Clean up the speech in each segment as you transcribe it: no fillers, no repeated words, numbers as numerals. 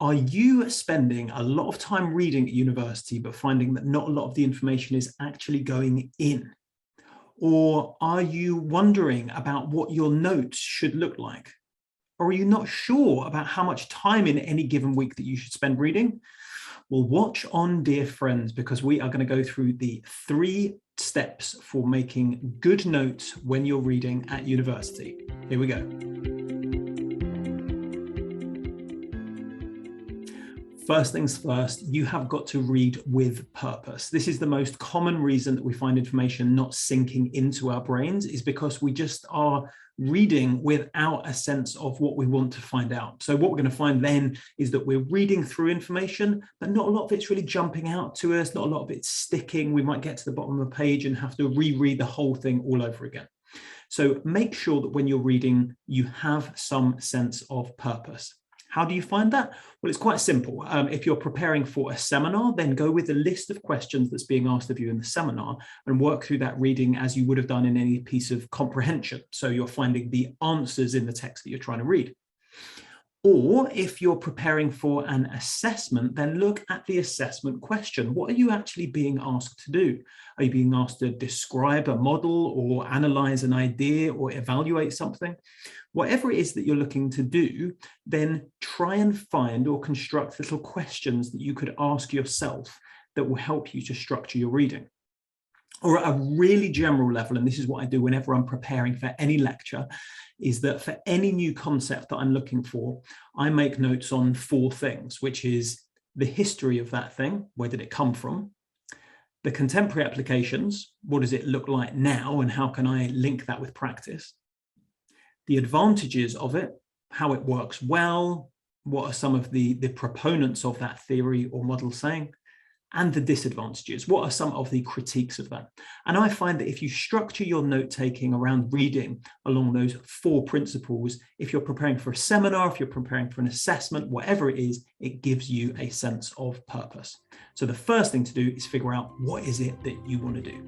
Are you spending a lot of time reading at university, but finding that not a lot of the information is actually going in? Or are you wondering about what your notes should look like? Or are you not sure about how much time in any given week that you should spend reading? Well, watch on, dear friends, because we are going to go through the 3 steps for making good notes when you're reading at university. Here we go. First things first, you have got to read with purpose. This is the most common reason that we find information not sinking into our brains, is because we just are reading without a sense of what we want to find out. So what we're going to find then is that we're reading through information, but not a lot of it's really jumping out to us, not a lot of it's sticking. We might get to the bottom of the page and have to reread the whole thing all over again. So make sure that when you're reading, you have some sense of purpose. How do you find that? Well, it's quite simple. If you're preparing for a seminar, then go with the list of questions that's being asked of you in the seminar and work through that reading as you would have done in any piece of comprehension. So you're finding the answers in the text that you're trying to read. Or if you're preparing for an assessment, then look at the assessment question. What are you actually being asked to do? Are you being asked to describe a model or analyze an idea or evaluate something? Whatever it is that you're looking to do, then try and find or construct little questions that you could ask yourself that will help you to structure your reading. Or at a really general level, and this is what I do whenever I'm preparing for any lecture, is that for any new concept that I'm looking for, I make notes on 4 things, which is the history of that thing, where did it come from? The contemporary applications, what does it look like now, and how can I link that with practice? The advantages of it, how it works well, what are some of the proponents of that theory or model saying? And the disadvantages, what are some of the critiques of that? And I find that if you structure your note-taking around reading along those 4 principles, if you're preparing for a seminar, if you're preparing for an assessment, whatever it is, it gives you a sense of purpose. So the first thing to do is figure out what is it that you want to do.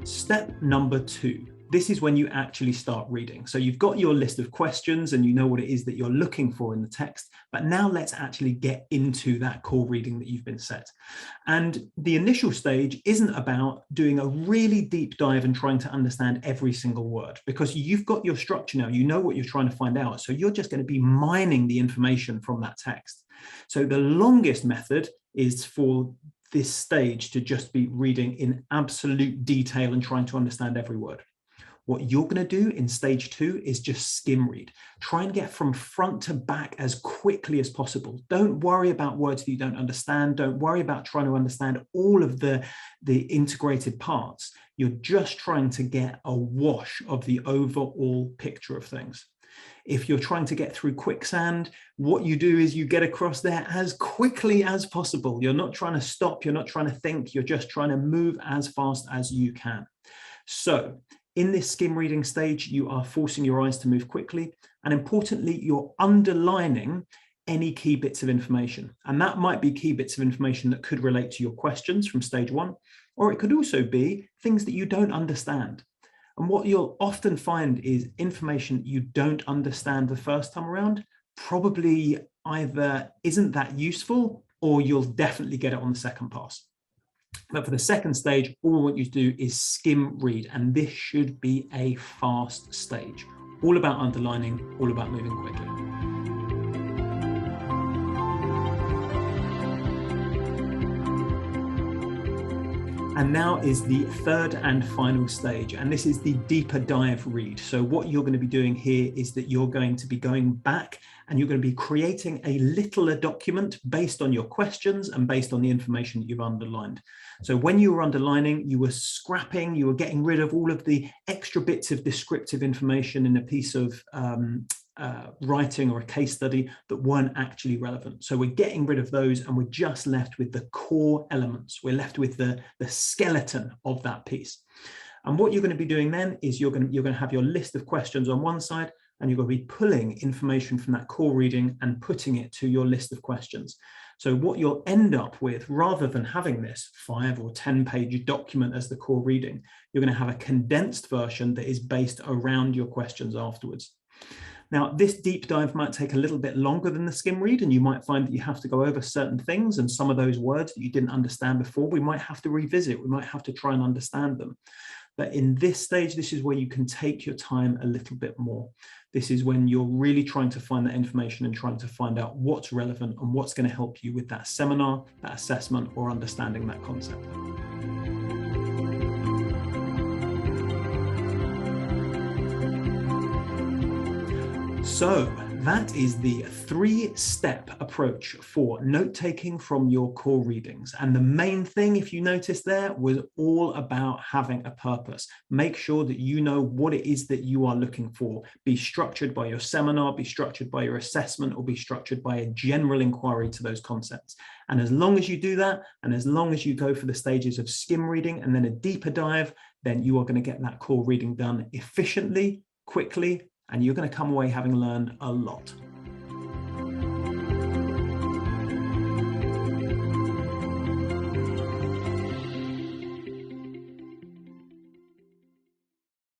Step number 2. This is when you actually start reading. So you've got your list of questions and you know what it is that you're looking for in the text, but now let's actually get into that core reading that you've been set. And the initial stage isn't about doing a really deep dive and trying to understand every single word, because you've got your structure now, you know what you're trying to find out. So you're just going to be mining the information from that text. So the longest method is for this stage to just be reading in absolute detail and trying to understand every word. What you're going to do in stage 2 is just skim read. Try and get from front to back as quickly as possible. Don't worry about words that you don't understand. Don't worry about trying to understand all of the integrated parts. You're just trying to get a wash of the overall picture of things. If you're trying to get through quicksand, what you do is you get across there as quickly as possible. You're not trying to stop. You're not trying to think. You're just trying to move as fast as you can. So in this skim reading stage, you are forcing your eyes to move quickly. And importantly, you're underlining any key bits of information. And that might be key bits of information that could relate to your questions from stage 1, or it could also be things that you don't understand. And what you'll often find is information you don't understand the first time around probably either isn't that useful, or you'll definitely get it on the second pass. But for the second stage, all we want you to do is skim read, and this should be a fast stage. All about underlining, all about moving quickly. And now is the third and final stage, and this is the deeper dive read. So what you're going to be doing here is that you're going to be going back and you're going to be creating a littler document based on your questions and based on the information that you've underlined. So when you were underlining, you were scrapping, you were getting rid of all of the extra bits of descriptive information in a piece of writing or a case study that weren't actually relevant. So we're getting rid of those and we're just left with the core elements. We're left with the skeleton of that piece. And what you're going to be doing then is you're going to have your list of questions on one side, and you're going to be pulling information from that core reading and putting it to your list of questions. So what you'll end up with, rather than having this 5 or 10-page document as the core reading, you're going to have a condensed version that is based around your questions afterwards. Now, this deep dive might take a little bit longer than the skim read, and you might find that you have to go over certain things, and some of those words that you didn't understand before, we might have to revisit, we might have to try and understand them. But in this stage, this is where you can take your time a little bit more. This is when you're really trying to find that information and trying to find out what's relevant and what's going to help you with that seminar, that assessment, or understanding that concept. So that is the 3-step approach for note-taking from your core readings. And the main thing, if you noticed there, was all about having a purpose. Make sure that you know what it is that you are looking for. Be structured by your seminar, be structured by your assessment, or be structured by a general inquiry to those concepts. And as long as you do that, and as long as you go for the stages of skim reading and then a deeper dive, then you are going to get that core reading done efficiently, quickly, and you're going to come away having learned a lot.